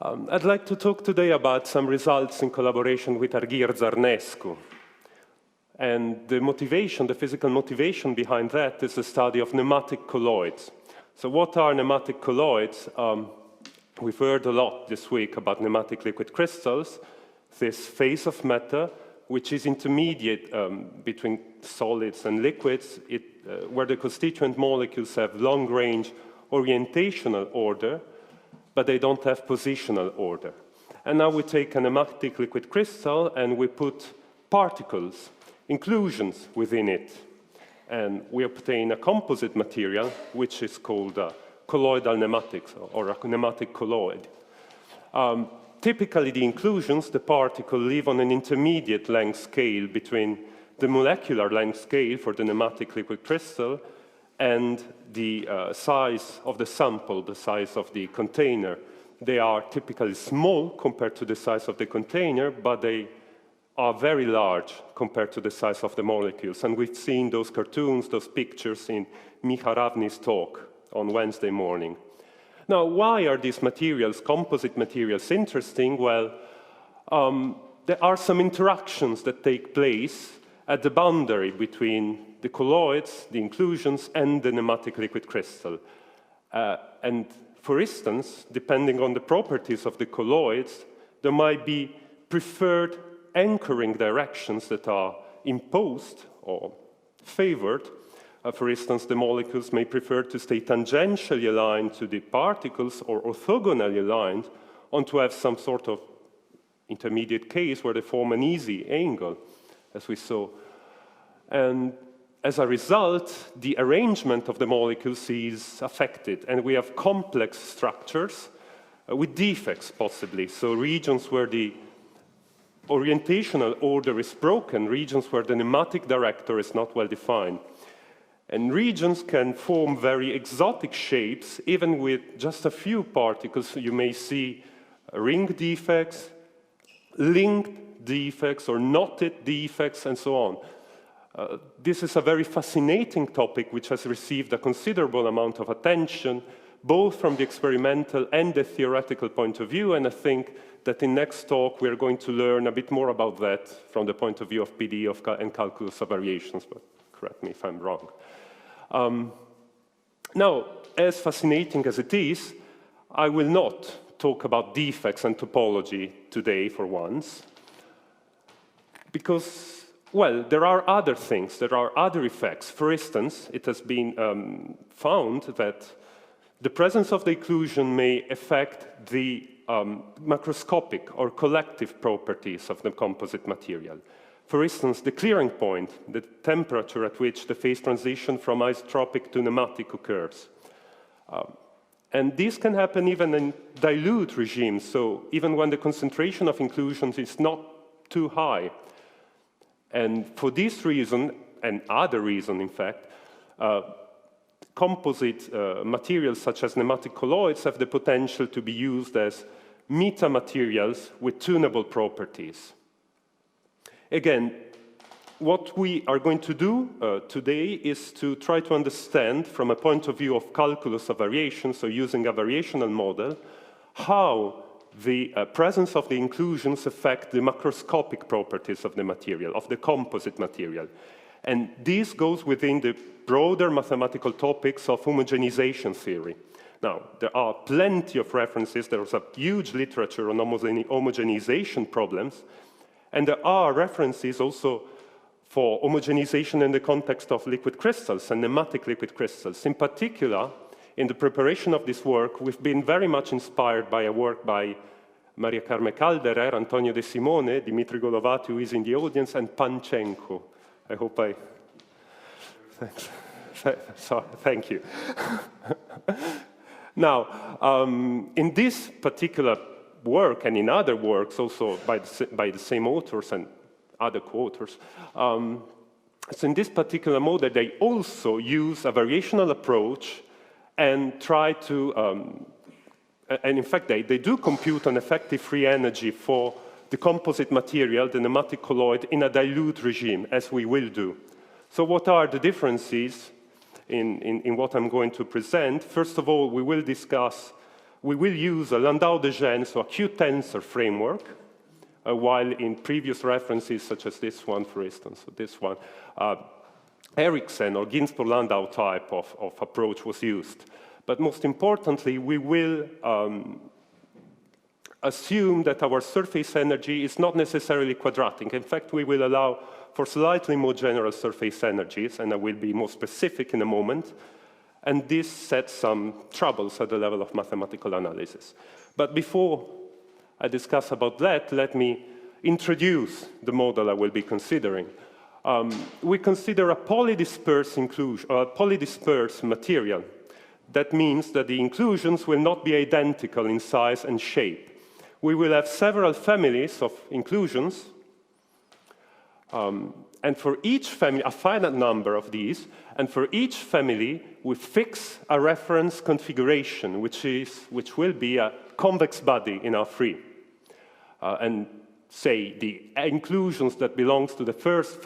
I'd like to talk today about some results in collaboration with Arghir Zarnescu. And the motivation, the physical motivation behind that is the study of nematic colloids. So what are nematic colloids? We've heard a lot this week about nematic liquid crystals, this phase of matter which is intermediate between solids and liquids, where the constituent molecules have long-range orientational order, but they don't have positional order. And now we take a nematic liquid crystal and we put particles, inclusions within it. And we obtain a composite material, which is called colloidal nematics, or a nematic colloid. Typically, the inclusions, the particles, live on an intermediate length scale between the molecular length scale for the nematic liquid crystal and the size of the sample, the size of the container. They are typically small compared to the size of the container, but they are very large compared to the size of the molecules. And we've seen those cartoons, those pictures in Micha Ravni's talk on Wednesday morning. Now, why are these materials, composite materials, interesting? Well, there are some interactions that take place at the boundary between the colloids, the inclusions, and the nematic liquid crystal. And for instance, depending on the properties of the colloids, there might be preferred anchoring directions that are imposed or favored. For instance, the molecules may prefer to stay tangentially aligned to the particles or orthogonally aligned, or to have some sort of intermediate case where they form an easy angle, as we saw. And as a result, the arrangement of the molecules is affected, and we have complex structures with defects, possibly. So regions where the orientational order is broken, regions where the nematic director is not well defined. And regions can form very exotic shapes, even with just a few particles. You may see ring defects, linked defects, or knotted defects, and so on. This is a very fascinating topic which has received a considerable amount of attention, both from the experimental and the theoretical point of view, and I think that in next talk we're going to learn a bit more about that from the point of view of PD and calculus of variations, but correct me if I'm wrong. Now, as fascinating as it is, I will not talk about defects and topology today for once, because, well, there are other things, there are other effects. For instance, it has been found that the presence of the inclusion may affect the macroscopic or collective properties of the composite material. For instance, the clearing point, the temperature at which the phase transition from isotropic to nematic occurs. And this can happen even in dilute regimes, so even when the concentration of inclusions is not too high. And for this reason, and other reason, in fact, composite materials such as nematic colloids have the potential to be used as metamaterials with tunable properties. Again, what we are going to do today is to try to understand, from a point of view of calculus of variation, so using a variational model, how the presence of the inclusions affect the macroscopic properties of the material, of the composite material. And this goes within the broader mathematical topics of homogenization theory. Now, there are plenty of references. There's a huge literature on homogenization problems. And there are references also for homogenization in the context of liquid crystals and nematic liquid crystals. In particular, in the preparation of this work, we've been very much inspired by a work by Maria Carme Calderer, Antonio De Simone, Dimitri Golovati, who is in the audience, and Panchenko. I hope I... Thank you. Now, in this particular work, and in other works also by the same authors and other co-authors, so in this particular model, they also use a variational approach and try to, and in fact, they do compute an effective free energy for the composite material, the nematic colloid, in a dilute regime, as we will do. So what are the differences in what I'm going to present? First of all, we will discuss We will use a Landau-de Gennes, so a Q-tensor framework, while in previous references, such as this one, for instance, or this one, Ericsson or Ginzburg-Landau type of approach was used. But most importantly, we will assume that our surface energy is not necessarily quadratic. In fact, we will allow for slightly more general surface energies, and I will be more specific in a moment. And this sets some troubles at the level of mathematical analysis. But before I discuss about that, let me introduce the model I will be considering. We consider a polydisperse material. That means that the inclusions will not be identical in size and shape. We will have several families of inclusions, and for each family, a finite number of these, and for each family, we fix a reference configuration, which will be a convex body in R3. And say the inclusions that belong to the first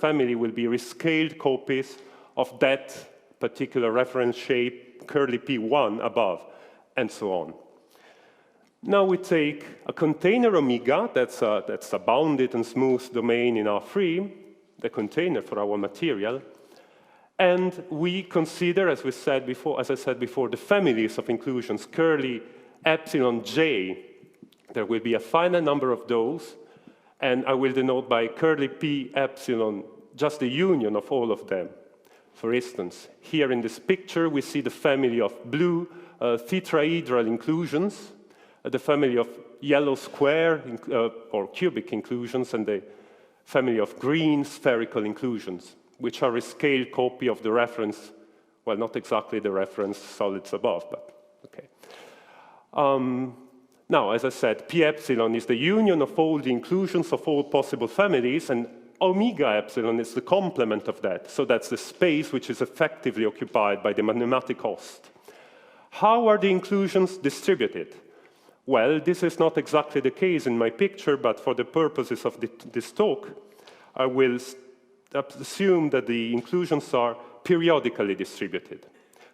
family will be rescaled copies of that particular reference shape, curly P1 above, and so on. Now we take a container omega, that's a bounded and smooth domain in R3, the container for our material, and we consider, as I said before, the families of inclusions, curly epsilon j. There will be a finite number of those, and I will denote by curly p epsilon just the union of all of them. For instance, here in this picture, we see the family of blue tetrahedral inclusions, the family of yellow square or cubic inclusions, and the family of green spherical inclusions, which are a scaled copy of the reference, well, not exactly the reference solids above, but okay. Now, as I said, P epsilon is the union of all the inclusions of all possible families, and omega epsilon is the complement of that. So that's the space which is effectively occupied by the nematic host. How are the inclusions distributed? Well, this is not exactly the case in my picture, but for the purposes of this talk, I will assume that the inclusions are periodically distributed.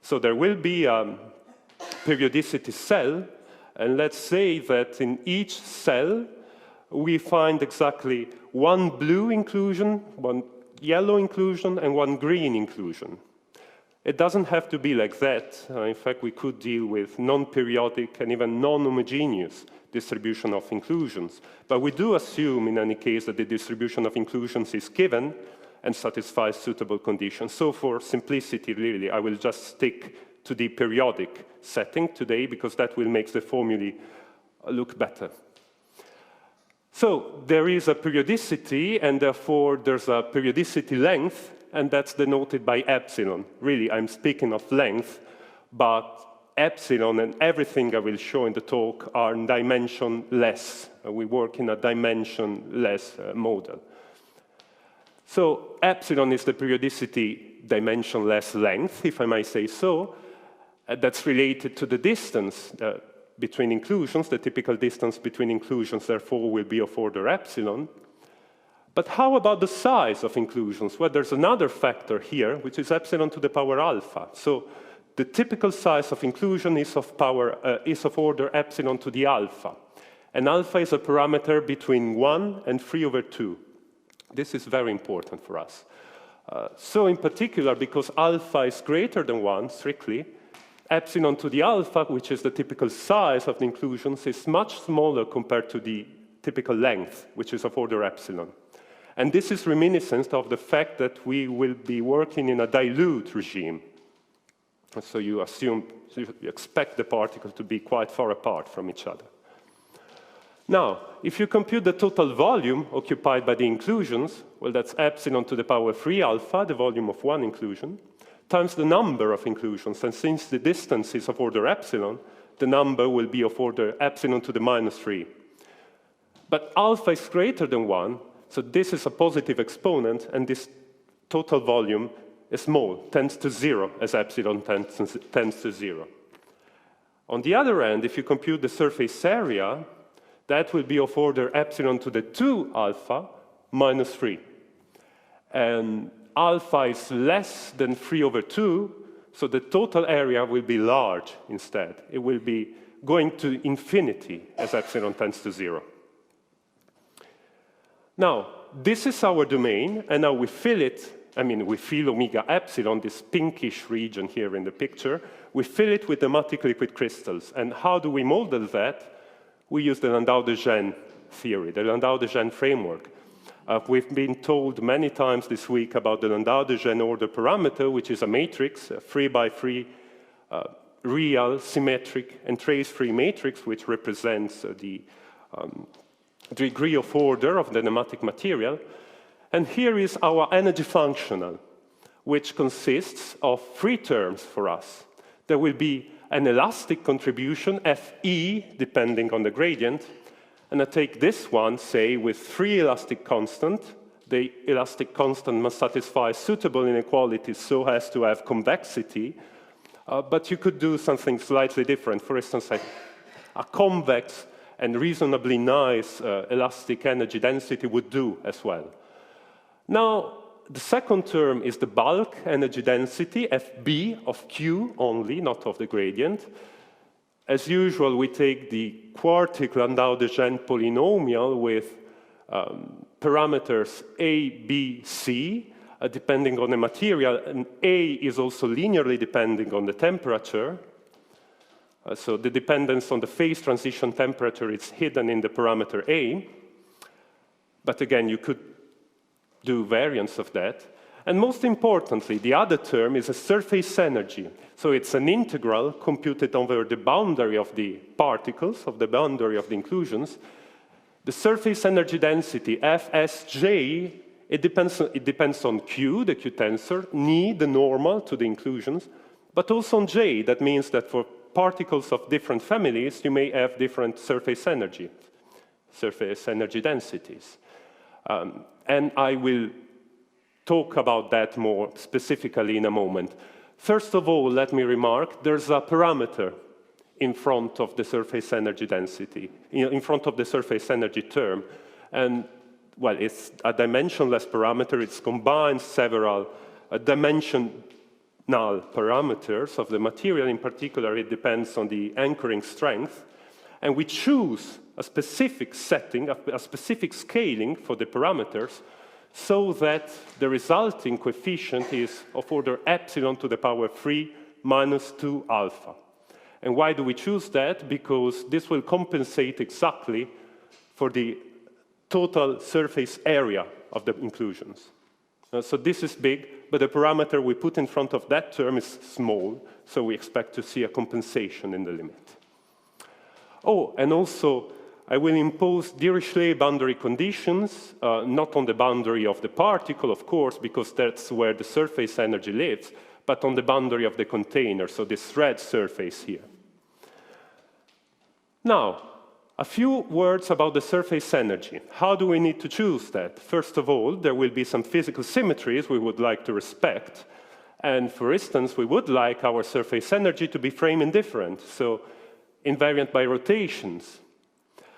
So there will be a periodicity cell, and let's say that in each cell, we find exactly one blue inclusion, one yellow inclusion, and one green inclusion. It doesn't have to be like that. In fact, we could deal with non-periodic and even non-homogeneous distribution of inclusions. But we do assume, in any case, that the distribution of inclusions is given and satisfies suitable conditions. So for simplicity, really, I will just stick to the periodic setting today, because that will make the formulae look better. So there is a periodicity, and therefore there's a periodicity length, and that's denoted by epsilon. Really, I'm speaking of length, but epsilon and everything I will show in the talk are dimensionless. We work in a dimensionless model. So epsilon is the periodicity dimensionless length, if I might say so. That's related to the distance between inclusions. The typical distance between inclusions, therefore, will be of order epsilon. But how about the size of inclusions? Well, there's another factor here, which is epsilon to the power alpha. So the typical size of inclusion is of order epsilon to the alpha. And alpha is a parameter between 1 and 3/2. This is very important for us. So in particular, because alpha is greater than 1, strictly, epsilon to the alpha, which is the typical size of the inclusions, is much smaller compared to the typical length, which is of order epsilon. And this is reminiscent of the fact that we will be working in a dilute regime. So you expect the particles to be quite far apart from each other. Now, if you compute the total volume occupied by the inclusions, well, that's epsilon to the power 3 alpha, the volume of one inclusion, times the number of inclusions. And since the distance is of order epsilon, the number will be of order epsilon to the -3. But alpha is greater than 1, so this is a positive exponent, and this total volume is small, tends to 0, as epsilon tends to 0. On the other hand, if you compute the surface area, that will be of order epsilon to the 2 alpha -3. And alpha is less than 3/2, So the total area will be large instead. It will be going to infinity as epsilon tends to 0. Now, this is our domain, and now we fill it. We fill omega epsilon, this pinkish region here in the picture. We fill it with nematic liquid crystals. And how do we model that? We use the Landau-de theory, the Landau-de framework. We've been told many times this week about the Landau-de order parameter, which is a matrix, a 3x3 real, symmetric, and trace-free matrix, which represents the degree of order of the nematic material. And here is our energy functional, which consists of 3 terms for us. There will be an elastic contribution, Fe, depending on the gradient. And I take this one, say, with 3 elastic constant. The elastic constant must satisfy suitable inequalities so as to have convexity. But you could do something slightly different. For instance, a convex and reasonably nice elastic energy density would do as well. Now, the second term is the bulk energy density, Fb of Q only, not of the gradient. As usual, we take the quartic Landau-de polynomial with parameters A, B, C, depending on the material, and A is also linearly depending on the temperature. So the dependence on the phase transition temperature is hidden in the parameter A. But again, you could do variants of that. And most importantly, the other term is a surface energy. So it's an integral computed over the boundary of the particles, of the boundary of the inclusions. The surface energy density, Fsj, it depends on Q, the Q tensor, Ni, the normal to the inclusions, but also on J. That means that for particles of different families, you may have different surface energy densities. And I will talk about that more specifically in a moment. First of all, let me remark, there's a parameter in front of the surface energy density, in front of the surface energy term. And, well, it's a dimensionless parameter. It combines several dimensional parameters of the material. In particular, it depends on the anchoring strength. And we choose a specific setting, a specific scaling for the parameters, so that the resulting coefficient is of order epsilon to the power 3 minus 2 alpha. And why do we choose that? Because this will compensate exactly for the total surface area of the inclusions. So this is big, but the parameter we put in front of that term is small, so we expect to see a compensation in the limit. Oh, and also, I will impose Dirichlet boundary conditions, not on the boundary of the particle, of course, because that's where the surface energy lives, but on the boundary of the container, so this red surface here. Now, a few words about the surface energy. How do we need to choose that? First of all, there will be some physical symmetries we would like to respect. And for instance, we would like our surface energy to be frame indifferent, so invariant by rotations.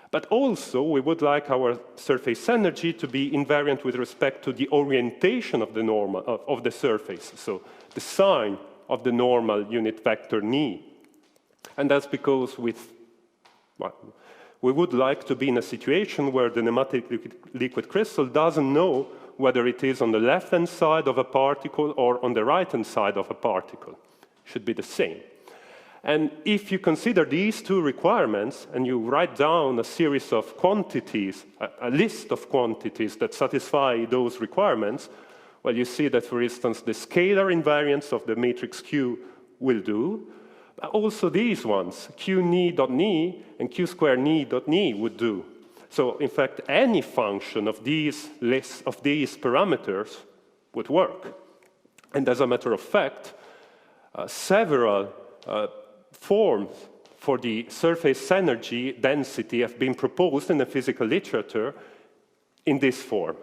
But also, we would like our surface energy to be invariant with respect to the orientation of the normal of the surface, so the sign of the normal unit vector Ni. And that's because we would like to be in a situation where the nematic liquid crystal doesn't know whether it is on the left-hand side of a particle or on the right-hand side of a particle. It should be the same. And if you consider these two requirements and you write down a series of quantities, a list of quantities that satisfy those requirements, well, you see that, for instance, the scalar invariance of the matrix Q will do. Also these ones, Q ni.ni and Q square ni.ni would do. So, in fact, any function of these lists of these parameters would work. And as a matter of fact, several forms for the surface energy density have been proposed in the physical literature in this form.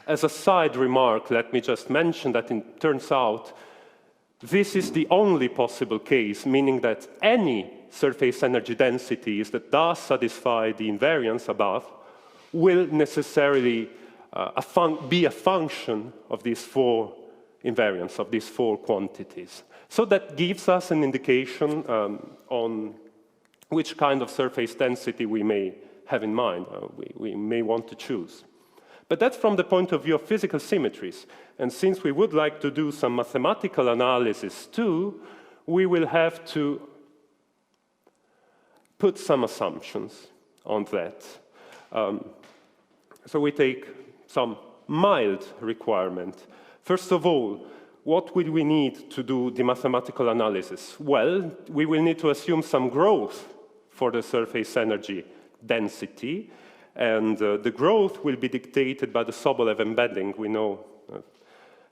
As a side remark, let me just mention that it turns out this is the only possible case, meaning that any surface energy densities that does satisfy the invariance above will necessarily be a function of these four invariance of these 4 quantities. So that gives us an indication on which kind of surface density we may have in mind, we may want to choose. But that's from the point of view of physical symmetries. And since we would like to do some mathematical analysis too, we will have to put some assumptions on that. So we take some mild requirement. First of all, what will we need to do the mathematical analysis? Well, we will need to assume some growth for the surface energy density, and the growth will be dictated by the Sobolev embedding. We know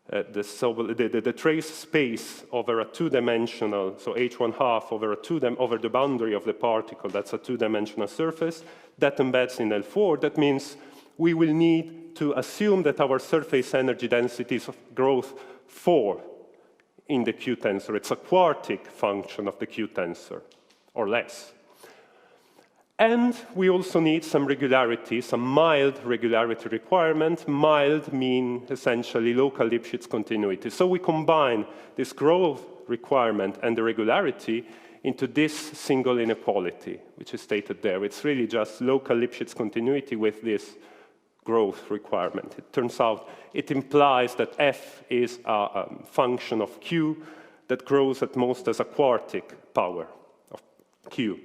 the trace space over a 2-dimensional, so h1/2 over the boundary of the particle, that's a 2-dimensional surface, that embeds in L4. That means we will need to assume that our surface energy density is of growth 4 in the Q tensor. It's a quartic function of the Q tensor, or less. And we also need some regularity, some mild regularity requirement. Mild mean essentially local Lipschitz continuity. So we combine this growth requirement and the regularity into this single inequality, which is stated there. It's really just local Lipschitz continuity with this growth requirement. It turns out it implies that f is a function of q that grows at most as a quartic power of q.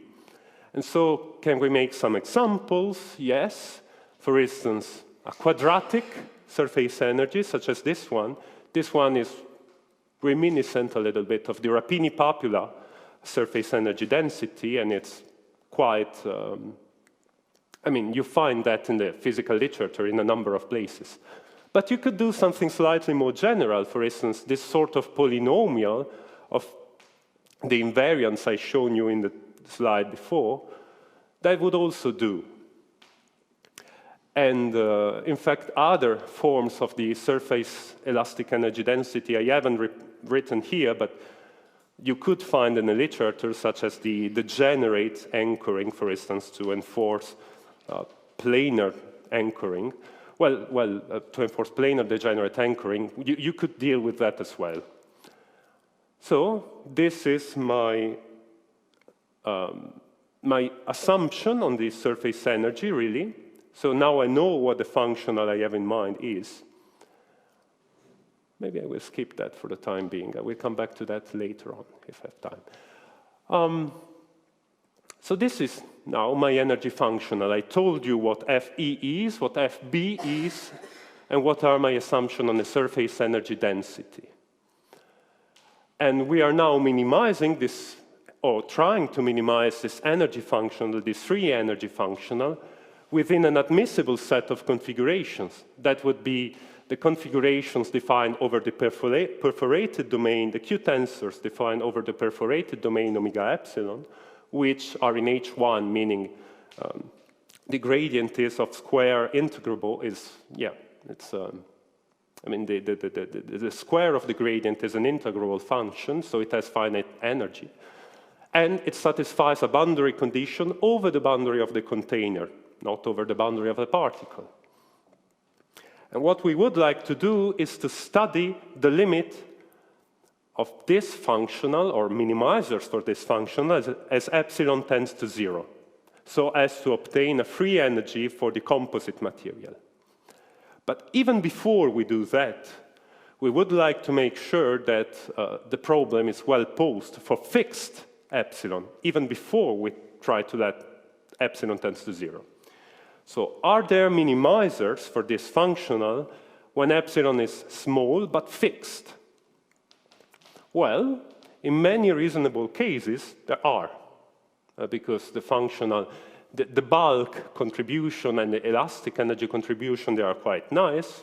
And so, can we make some examples? Yes. For instance, a quadratic surface energy, such as this one. This one is reminiscent a little bit of the Rapini-Papula surface energy density, and it's quite, I mean, you find that in the physical literature in a number of places. But you could do something slightly more general. For instance, this sort of polynomial of the invariance I shown you in the slide before, that would also do. And in fact, other forms of the surface elastic energy density I haven't written here, but you could find in the literature, such as the degenerate anchoring, for instance, to enforce planar anchoring. To enforce planar degenerate anchoring, you could deal with that as well. So this is my my assumption on the surface energy, really. So now I know what the functional I have in mind is. Maybe I will skip that for the time being. I will come back to that later on, if I have time. So this is now my energy functional. I told you what Fe is, what Fb is, and what are my assumptions on the surface energy density. And we are now minimizing this, or trying to minimize this energy functional, this free energy functional, within an admissible set of configurations. That would be the configurations defined over the perforated domain, the Q tensors defined over the perforated domain omega epsilon, which are in H1, meaning the gradient is of square integrable is, yeah, it's, I mean, the square of the gradient is an integrable function, so it has finite energy. And it satisfies a boundary condition over the boundary of the container, not over the boundary of the particle. And what we would like to do is to study the limit of this functional, or minimizers for this functional, as epsilon tends to 0, so as to obtain a free energy for the composite material. But even before we do that, we would like to make sure that the problem is well posed for fixed epsilon, even before we try to let epsilon tends to 0. So are there minimizers for this functional when epsilon is small but fixed? Well, in many reasonable cases, there are, because the functional, the bulk contribution and the elastic energy contribution, they are quite nice.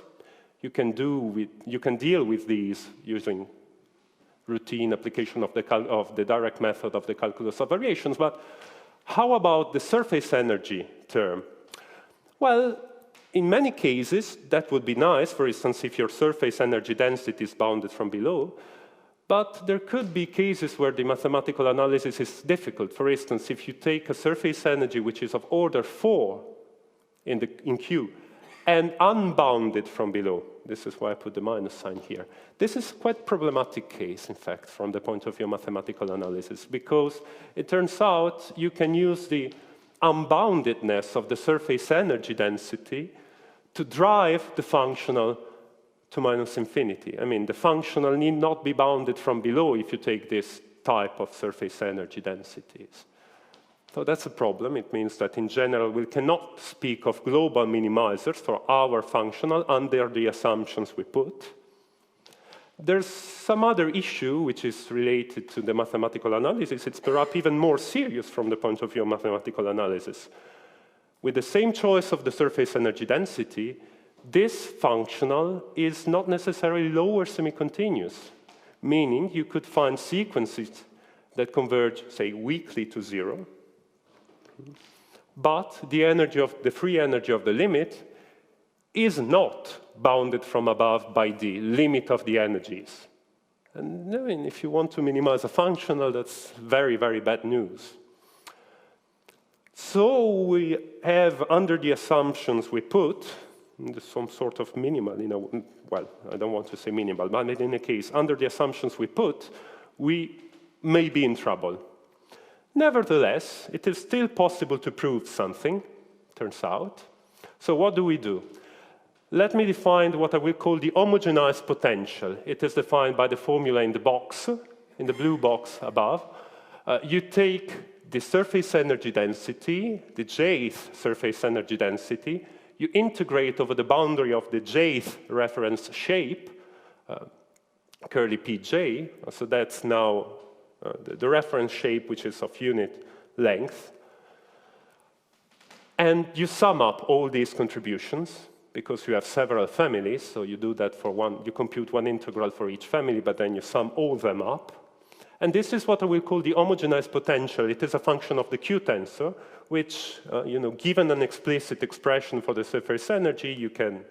You can deal with these using routine application of the direct method of the calculus of variations. But how about the surface energy term? Well, in many cases, that would be nice. For instance, if your surface energy density is bounded from below. But there could be cases where the mathematical analysis is difficult. For instance, if you take a surface energy which is of order 4 in Q, and unbounded from below. This is why I put the minus sign here. This is quite a problematic case, in fact, from the point of view of mathematical analysis, because it turns out you can use the unboundedness of the surface energy density to drive the functional to minus infinity. I mean, the functional need not be bounded from below if you take this type of surface energy densities. So that's a problem. It means that in general we cannot speak of global minimizers for our functional under the assumptions we put. There's some other issue which is related to the mathematical analysis. It's perhaps even more serious from the point of view of mathematical analysis. With the same choice of the surface energy density, this functional is not necessarily lower semi-continuous, meaning you could find sequences that converge, say, weakly to zero, but the free energy of the limit is not bounded from above by the limit of the energies. And I mean, if you want to minimize a functional, that's very, very bad news. So we have, under the assumptions we put, some sort of minimal, well, I don't want to say minimal, but in any case, under the assumptions we put, we may be in trouble. Nevertheless, it is still possible to prove something, turns out. So what do? Let me define what I will call the homogenized potential. It is defined by the formula in the box, in the blue box above. You take the surface energy density, the jth surface energy density, you integrate over the boundary of the jth reference shape, curly pj, so that's now the reference shape which is of unit length. And you sum up all these contributions, because you have several families, so you do that for one, you compute one integral for each family, but then you sum all them up. And this is what I will call the homogenized potential. It is a function of the Q tensor, which, given an explicit expression for the surface energy, you can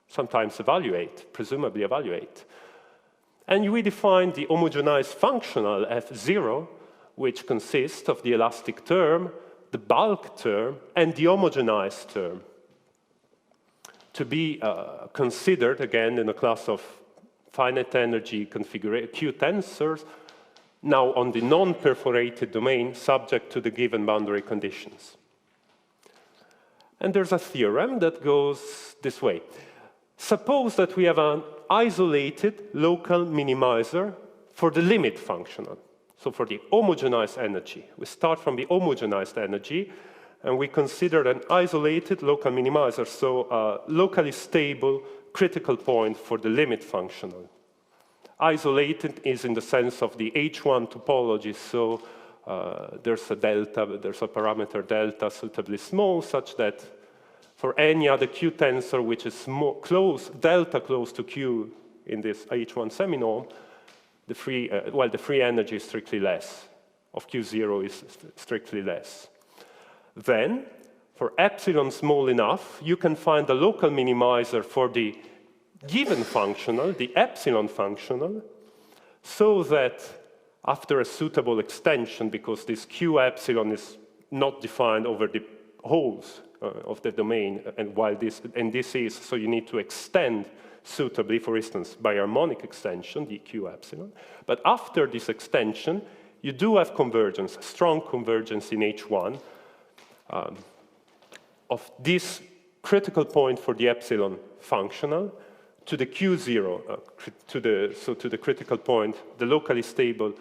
sometimes evaluate, presumably evaluate. And we define the homogenized functional F0, which consists of the elastic term, the bulk term, and the homogenized term, to be considered, again, in a class of finite energy Q tensors, now on the non-perforated domain, subject to the given boundary conditions. And there's a theorem that goes this way. Suppose that we have an isolated local minimizer for the limit functional, so for the homogenized energy. We start from the homogenized energy, and we consider an isolated local minimizer, so a locally stable critical point for the limit functional. Isolated is in the sense of the H1 topology, so there's a delta, there's a parameter delta suitably small, such that for any other Q tensor which is delta close to Q in this H1 seminorm, the free energy is strictly less, of Q0 is strictly less. Then, for epsilon small enough, you can find a local minimizer for the given functional, the epsilon functional, so that after a suitable extension, because this Q epsilon is not defined over the holes of the domain, and while this is, so you need to extend suitably, for instance, by harmonic extension, the Q epsilon. But after this extension, you do have convergence, strong convergence in H1 of this critical point for the epsilon functional to the Q0, to the critical point, the locally stable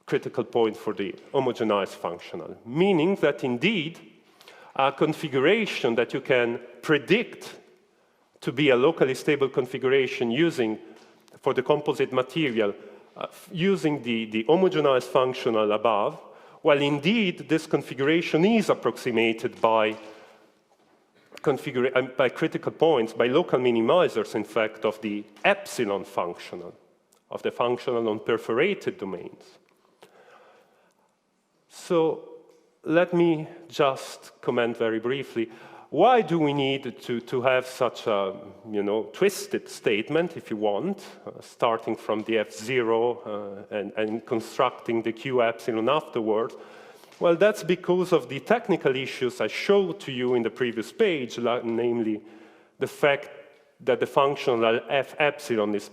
critical point for the homogenized functional, meaning that indeed a configuration that you can predict to be a locally stable configuration using, for the composite material, using the homogenized functional above, while indeed this configuration is approximated by critical points, by local minimizers, in fact, of the epsilon functional, of the functional on perforated domains. So let me just comment very briefly. Why do we need to have such a twisted statement, if you want, starting from the F0 and constructing the Q epsilon afterwards? Well, that's because of the technical issues I showed to you in the previous page, namely the fact that the functional f epsilon is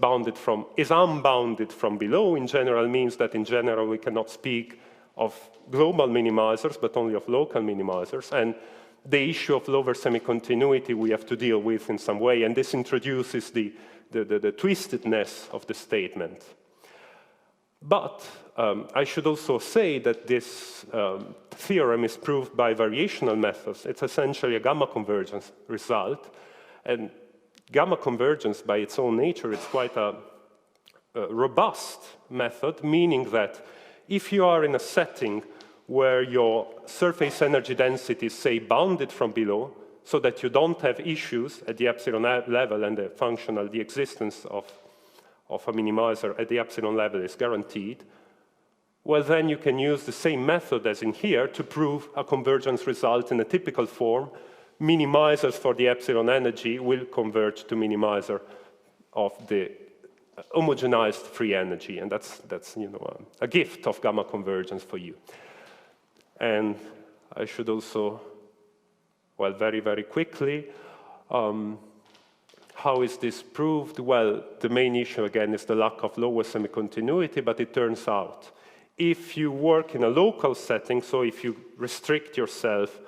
unbounded from below in general means that in general we cannot speak of global minimizers, but only of local minimizers. And the issue of lower semi-continuity we have to deal with in some way, and this introduces the twistedness of the statement. But I should also say that this theorem is proved by variational methods. It's essentially a gamma convergence result. And gamma convergence, by its own nature, is quite a robust method, meaning that if you are in a setting where your surface energy density is, say, bounded from below, so that you don't have issues at the epsilon level and the existence of a minimizer at the epsilon level is guaranteed, well, then you can use the same method as in here to prove a convergence result in a typical form. Minimizers for the epsilon energy will converge to minimizer of the homogenized free energy, and that's a gift of gamma convergence for you. And I should also, well, very, very quickly, how is this proved? Well, the main issue, again, is the lack of lower semi-continuity, but it turns out if you work in a local setting, so if you restrict yourself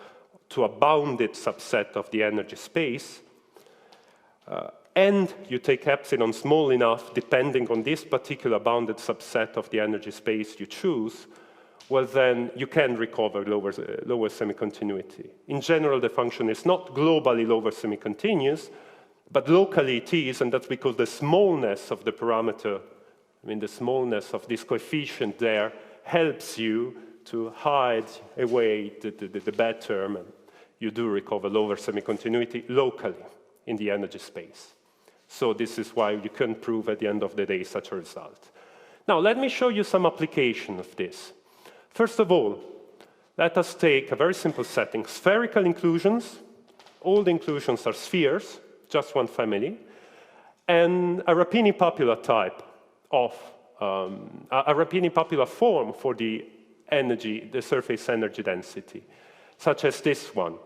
to a bounded subset of the energy space, and you take epsilon small enough, depending on this particular bounded subset of the energy space you choose, well, then you can recover lower semi-continuity. In general, the function is not globally lower semi-continuous, but locally it is, and that's because the smallness of the parameter, I mean, the smallness of this coefficient there helps you to hide away the bad term, and you do recover lower semi-continuity locally in the energy space. So this is why you can prove at the end of the day such a result. Now, let me show you some application of this. First of all, let us take a very simple setting. Spherical inclusions, all the inclusions are spheres, just one family, and a Rapini-Papula type of, a Rapini-Papula form for the energy, the surface energy density, such as this one.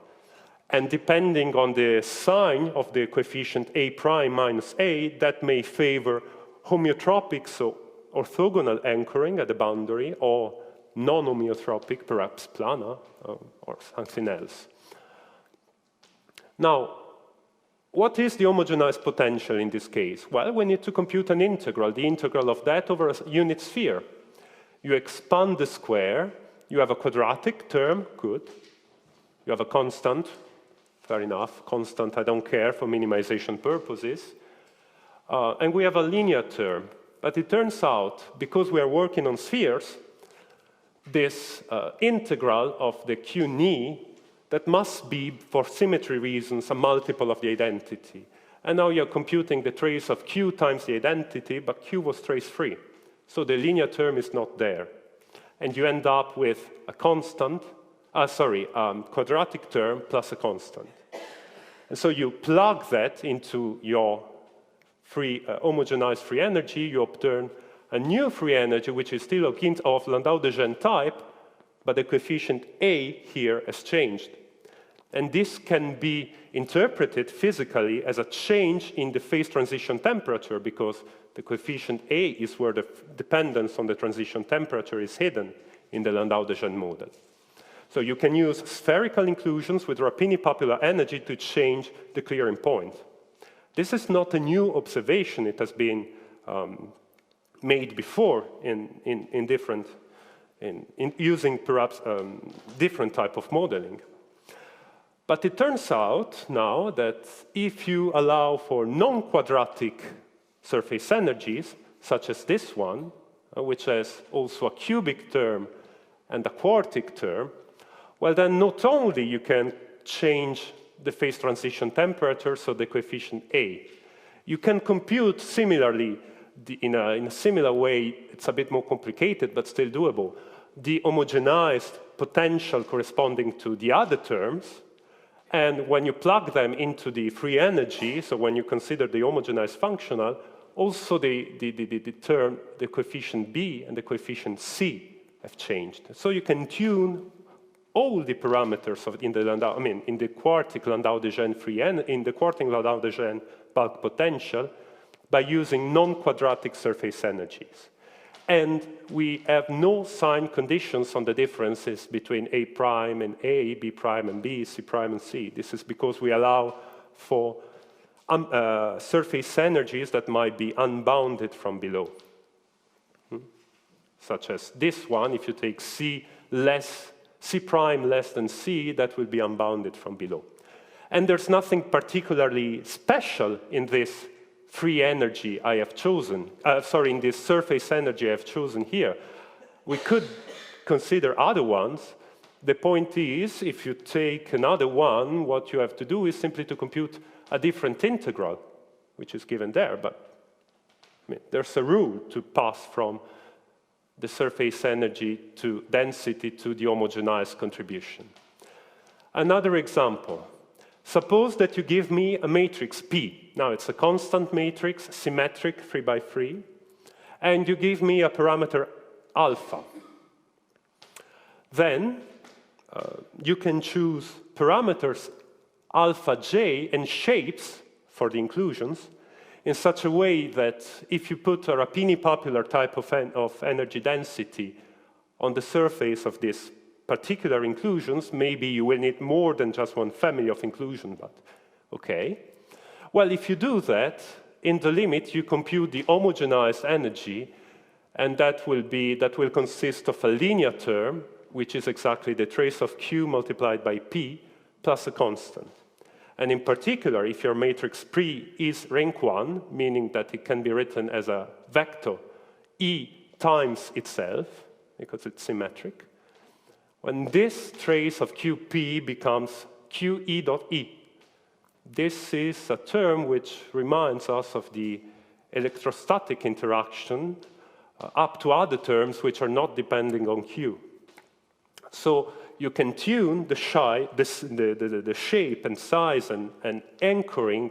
And depending on the sign of the coefficient A prime minus A, that may favor homeotropic, so orthogonal anchoring at the boundary, or non-homeotropic, perhaps planar, or something else. Now, what is the homogenized potential in this case? Well, we need to compute an integral, the integral of that over a unit sphere. You expand the square, you have a quadratic term, good. You have a constant, fair enough, constant, I don't care for minimization purposes. And we have a linear term. But it turns out, because we are working on spheres, this integral of the q ni, that must be, for symmetry reasons, a multiple of the identity. And now you're computing the trace of q times the identity, but q was trace-free. So the linear term is not there. And you end up with a constant, quadratic term plus a constant. And so you plug that into your homogenized free energy, you obtain a new free energy, which is still of Landau-de Gennes type, but the coefficient A here has changed. And this can be interpreted physically as a change in the phase transition temperature, because the coefficient A is where the dependence on the transition temperature is hidden in the Landau-de Gennes model. So you can use spherical inclusions with Rapini-Papula energy to change the clearing point. This is not a new observation. It has been made before in using perhaps different type of modeling. But it turns out now that if you allow for non-quadratic surface energies, such as this one, which has also a cubic term and a quartic term, well, then not only you can change the phase transition temperature, so the coefficient A, you can compute similarly, in a similar way, it's a bit more complicated, but still doable, the homogenized potential corresponding to the other terms. And when you plug them into the free energy, so when you consider the homogenized functional, also the term, the coefficient B and the coefficient C have changed. So you can tune all the parameters in the Landau, in the quartic Landau-Degennes free in the quartic Landau-Degennes bulk potential by using non-quadratic surface energies. And we have no sign conditions on the differences between A prime and A, B prime and B, C prime and C. This is because we allow for surface energies that might be unbounded from below. Such as this one, if you take C prime less than C, that will be unbounded from below. And there's nothing particularly special in this free energy I have chosen, in this surface energy I have chosen here. We could consider other ones. The point is, if you take another one, what you have to do is simply to compute a different integral, which is given there. But there's a rule to pass from the surface energy to density to the homogenized contribution. Another example. Suppose that you give me a matrix P. Now, it's a constant matrix, symmetric, 3 by 3. And you give me a parameter alpha. Then you can choose parameters alpha j and shapes for the inclusions in such a way that if you put a Rapini-popular type of energy density on the surface of this particular inclusions, maybe you will need more than just one family of inclusion, but okay. Well, if you do that, in the limit you compute the homogenized energy, and that will consist of a linear term, which is exactly the trace of Q multiplied by P plus a constant. And in particular, if your matrix P is rank 1, meaning that it can be written as a vector E times itself, because it's symmetric, when this trace of QP becomes QE dot E. This is a term which reminds us of the electrostatic interaction up to other terms which are not depending on Q. So you can tune the shape and size and anchoring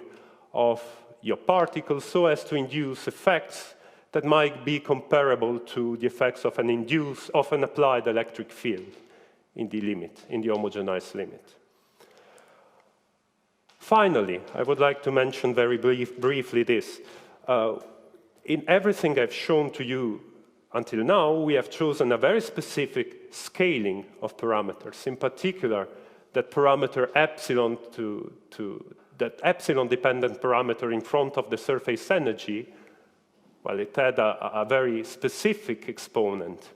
of your particles so as to induce effects that might be comparable to the effects of an applied electric field in the limit, in the homogenized limit. Finally, I would like to mention very briefly this. In everything I've shown to you until now, we have chosen a very specific scaling of parameters. In particular, that parameter epsilon that epsilon-dependent parameter in front of the surface energy, well, it had a very specific exponent.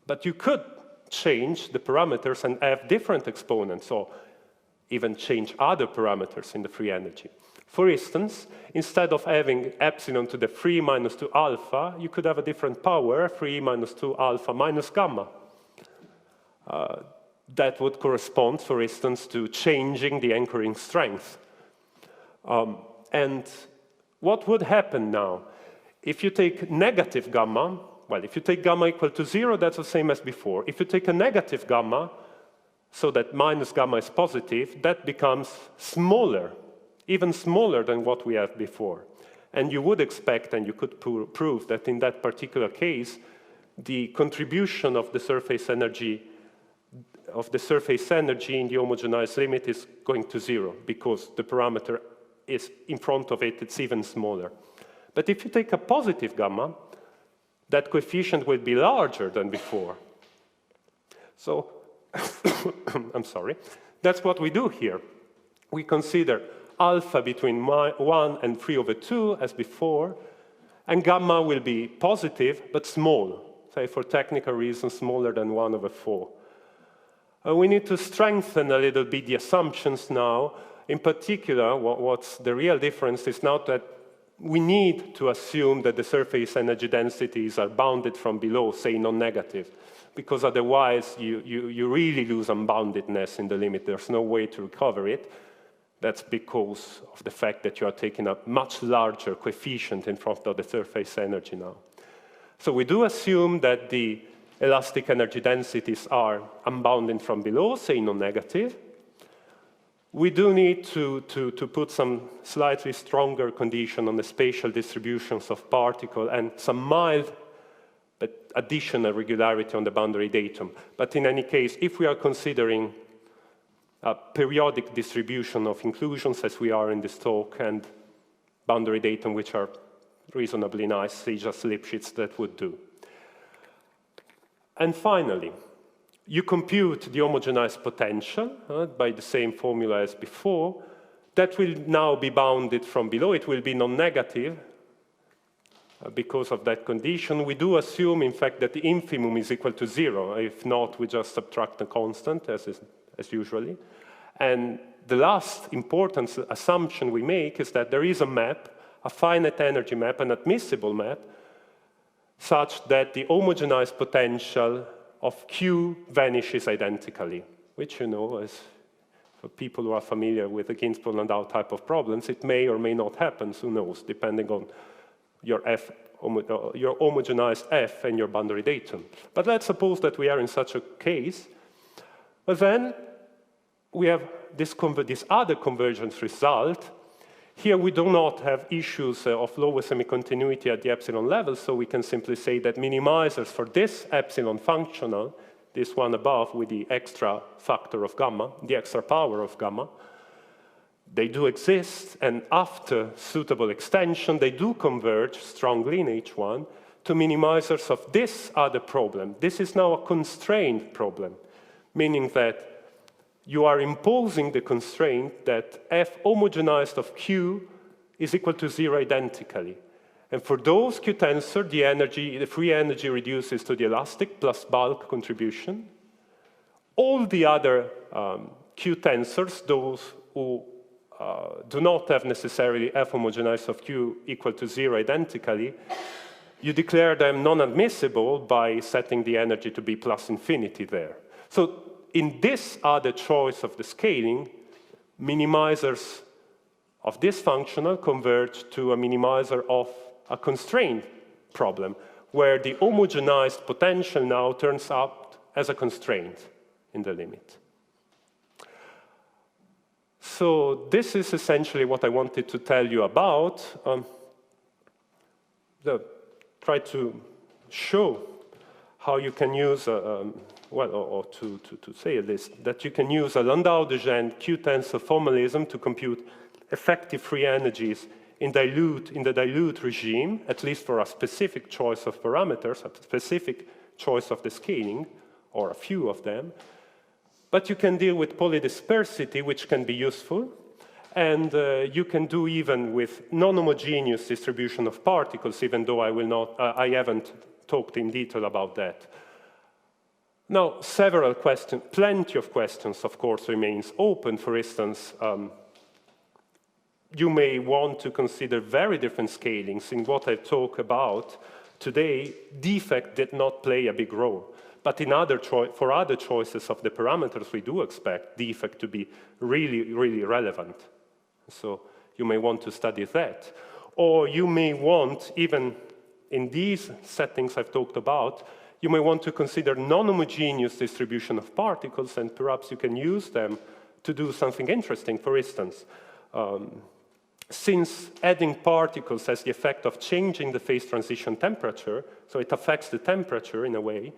But you could change the parameters and have different exponents, or even change other parameters in the free energy. For instance, instead of having epsilon to the 3 minus 2 alpha, you could have a different power, 3 minus 2 alpha minus gamma. That would correspond, for instance, to changing the anchoring strength. And what would happen now? If you take negative gamma, well, if you take gamma equal to 0, that's the same as before. If you take a negative gamma, so that minus gamma is positive, that becomes smaller, even smaller than what we have before. And you would expect, and you could prove that in that particular case, the contribution of the surface energy in the homogenized limit is going to 0, because the parameter is in front of it, it's even smaller. But if you take a positive gamma, that coefficient will be larger than before. So, I'm sorry, that's what we do here. We consider alpha between 1 and 3 over 2 as before, and gamma will be positive but small, say for technical reasons smaller than 1 over 4. We need to strengthen a little bit the assumptions now. In particular, what's the real difference is now that we need to assume that the surface energy densities are bounded from below, say non-negative, because otherwise you really lose unboundedness in the limit. There's no way to recover it. That's because of the fact that you are taking a much larger coefficient in front of the surface energy now. So we do assume that the elastic energy densities are unbounded from below, say non-negative. We do need to put some slightly stronger condition on the spatial distributions of particles and some mild but additional regularity on the boundary datum. But in any case, if we are considering a periodic distribution of inclusions, as we are in this talk, and boundary datum which are reasonably nice, say just Lipschitz, that would do. And finally, you compute the homogenized potential by the same formula as before. That will now be bounded from below. It will be non-negative because of that condition. We do assume, in fact, that the infimum is equal to 0. If not, we just subtract the constant, as usually. And the last important assumption we make is that there is a map, a finite energy map, an admissible map, such that the homogenized potential of Q vanishes identically, which, you know, as for people who are familiar with the Ginzburg-Landau type of problems, it may or may not happen, who knows, depending on your your homogenized F and your boundary datum. But let's suppose that we are in such a case. But then we have this other convergence result. Here we do not have issues of lower semi-continuity at the epsilon level, so we can simply say that minimizers for this epsilon functional, this one above with the extra factor of gamma, the extra power of gamma, they do exist, and after suitable extension, they do converge strongly in H1 to minimizers of this other problem. This is now a constrained problem, meaning that you are imposing the constraint that F homogenized of Q is equal to 0 identically. And for those Q tensor, the free energy reduces to the elastic plus bulk contribution. All the other Q tensors, those who do not have necessarily F homogenized of Q equal to 0 identically, you declare them non-admissible by setting the energy to be plus infinity there. So in this other choice of the scaling, minimizers of this functional converge to a minimizer of a constrained problem, where the homogenized potential now turns out as a constraint in the limit. So this is essentially what I wanted to tell you about. Try to show how you can use, or to say this, that you can use a Landau-de Gennes Q-tensor formalism to compute effective free energies in the dilute regime, at least for a specific choice of parameters, a specific choice of the scaling, or a few of them. But you can deal with polydispersity, which can be useful, and you can do even with non-homogeneous distribution of particles, even though I haven't talked in detail about that. Now, several questions, plenty of questions, of course, remains open. For instance, you may want to consider very different scalings. In what I talk about today, defect did not play a big role. But for other choices of the parameters, we do expect defect to be really, really relevant. So you may want to study that. Or you may want, even in these settings I've talked about, you may want to consider non-homogeneous distribution of particles, and perhaps you can use them to do something interesting. For instance, since adding particles has the effect of changing the phase transition temperature, so it affects the temperature in a way,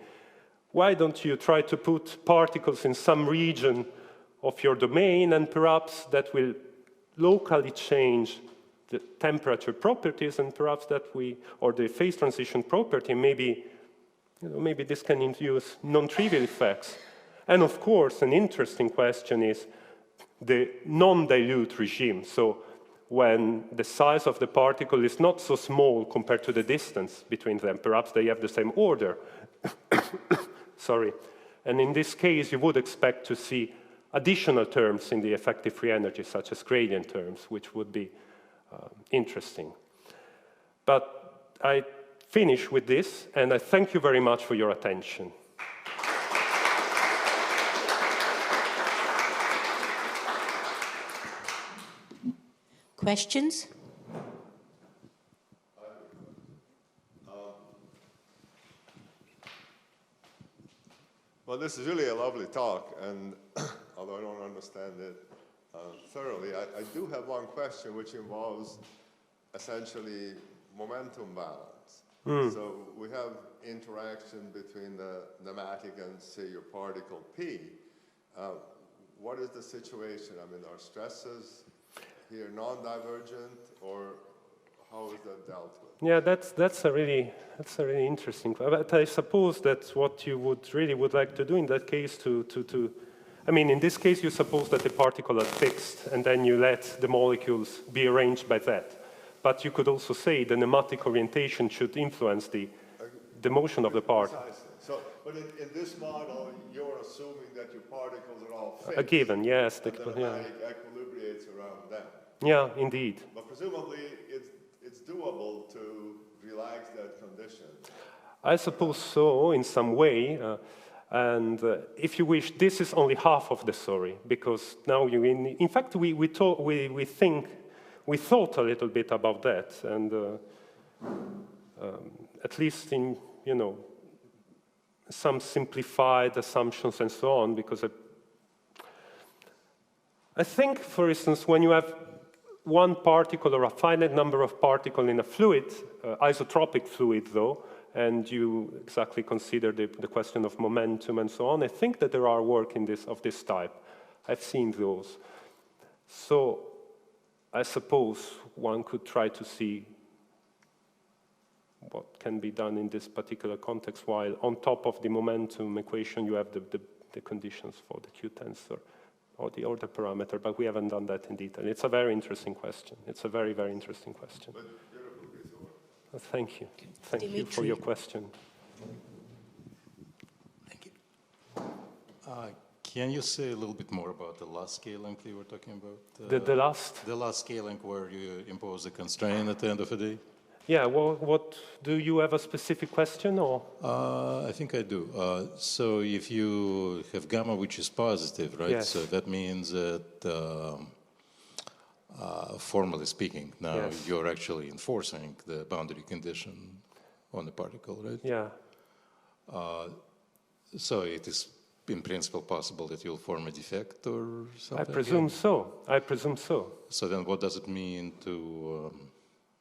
why don't you try to put particles in some region of your domain, and perhaps that will locally change the temperature properties, and perhaps that or the phase transition property, maybe this can induce non-trivial effects. And of course, an interesting question is the non-dilute regime. So when the size of the particle is not so small compared to the distance between them, perhaps they have the same order. Sorry. And in this case, you would expect to see additional terms in the effective free energy, such as gradient terms, which would be interesting. But I finish with this, and I thank you very much for your attention. Questions? Well, this is really a lovely talk, and although I don't understand it thoroughly, I do have one question which involves essentially momentum balance. So we have interaction between the nematic and, say, your particle P. What is the situation? I mean, are stresses here non-divergent, or how is that dealt with? Yeah, that's a really interesting. But I suppose that's what you would like to do in that case. I mean, in this case, you suppose that the particle is fixed, and then you let the molecules be arranged by that. But you could also say the nematic orientation should influence the motion of the particle. Precisely. So, but in this model, you're assuming that your particles are all fixed. A given, yes. And the nematic equilibrates around them. Yeah, indeed. But presumably, it's doable to relax that condition. I suppose so, in some way. And if you wish, this is only half of the story, because now in fact, we thought a little bit about that, and at least in, some simplified assumptions and so on, because I think, for instance, when you have one particle or a finite number of particles in a fluid, isotropic fluid though, and you exactly consider the question of momentum and so on, I think that there are work of this type. I've seen those. So I suppose one could try to see what can be done in this particular context, while on top of the momentum equation you have the conditions for the Q tensor or the order parameter, but we haven't done that in detail. It's a very interesting question. It's a very, very interesting question. Thank you. Thank you for your question. Thank you. Can you say a little bit more about the last scaling you were talking about? The last? The last scaling where you impose a constraint at the end of the day? Yeah, well, do you have a specific question, or? I think I do. So if you have gamma which is positive, right? Yes. So that means that, formally speaking, now Yes. you're actually enforcing the boundary condition on the particle, right? Yeah. So it is in principle possible that you'll form a defect or something? I presume so. I presume so. So then what does it mean to...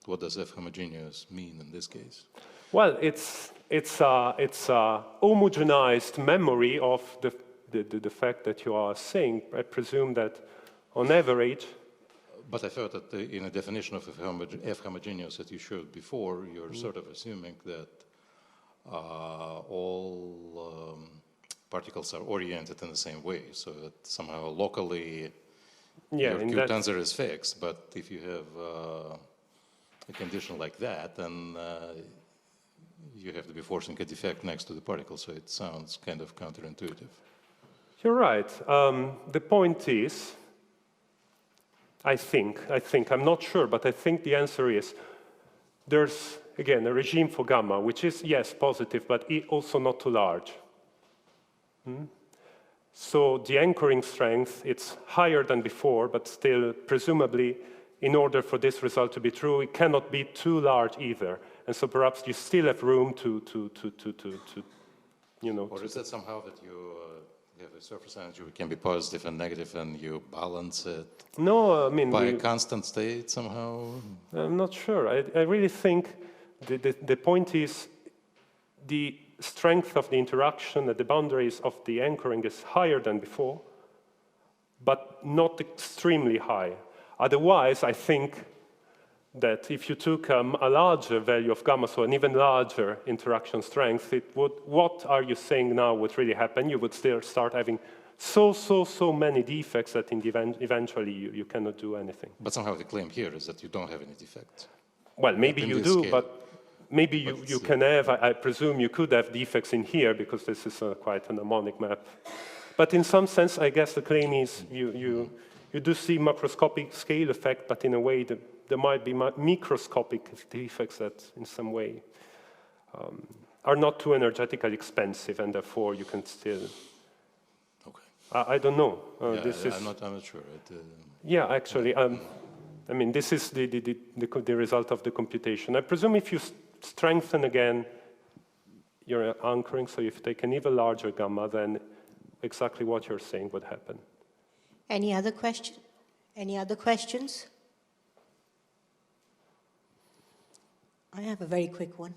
what does F homogeneous mean in this case? Well, it's a homogenized memory of the fact that you are saying. I presume that on average. But I thought that in a definition of F homogeneous that you showed before, you're sort of assuming that all particles are oriented in the same way, so that somehow locally your Q tensor is fixed. But if you have a condition like that, then you have to be forcing a defect next to the particle, so it sounds kind of counterintuitive. You're right. The point is, I think, I'm not sure, but I think the answer is, there's, again, a regime for gamma, which is, yes, positive, but also not too large. So the anchoring strength, it's higher than before, but still, presumably, in order for this result to be true, it cannot be too large either. And so perhaps you still have room to Or is that somehow that you have a surface energy which can be positive and negative and you balance it No, I mean, by a constant state somehow? I'm not sure. I really think the point is the strength of the interaction at the boundaries of the anchoring is higher than before, but not extremely high. Otherwise, I think that if you took a larger value of gamma, so an even larger interaction strength, what are you saying now would really happen? You would still start having so many defects that eventually you cannot do anything. But somehow the claim here is that you don't have any defects. Well, maybe you do, but maybe you can have, I presume you could have defects in here, because this is quite an harmonic map. But in some sense, I guess the claim is you do see macroscopic scale effect, but in a way there might be microscopic defects that in some way are not too energetically expensive, and therefore you can still... Okay. I don't know. I'm not sure. Yeah, actually, I mean, this is the result of the computation. I presume if you strengthen again your anchoring, so if you take an even larger gamma, then exactly what you're saying would happen. Any other question? Any other questions? I have a very quick one.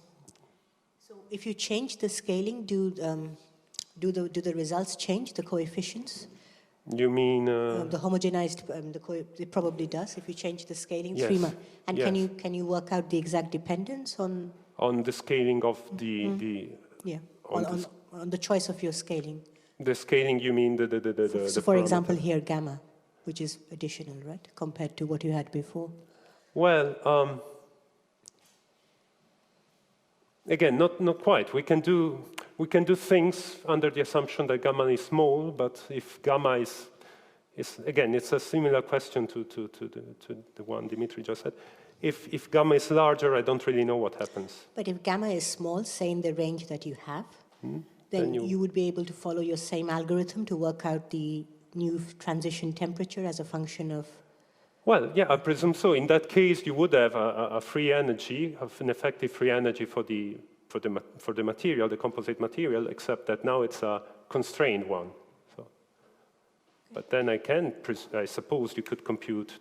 So if you change the scaling, do the results change, the coefficients? You mean... The homogenized, it probably does if you change the scaling. Yes. And Yes. can you work out the exact dependence on? On the scaling of Yeah, on on the choice of your scaling. the scaling, you mean So for example here, gamma, which is additional, right, compared to what you had before? Well, again, not quite. We can do things under the assumption that gamma is small, but if gamma is again, it's a similar question to the one Dimitri just said. If gamma is larger, I don't really know what happens. But if gamma is small, say in the range that you have, then you would be able to follow your same algorithm to work out the new transition temperature as a function of... Well, yeah, I presume so. In that case, you would have a free energy, an effective free energy for the material, the composite material, except that now it's a constrained one. So, but then I suppose you could compute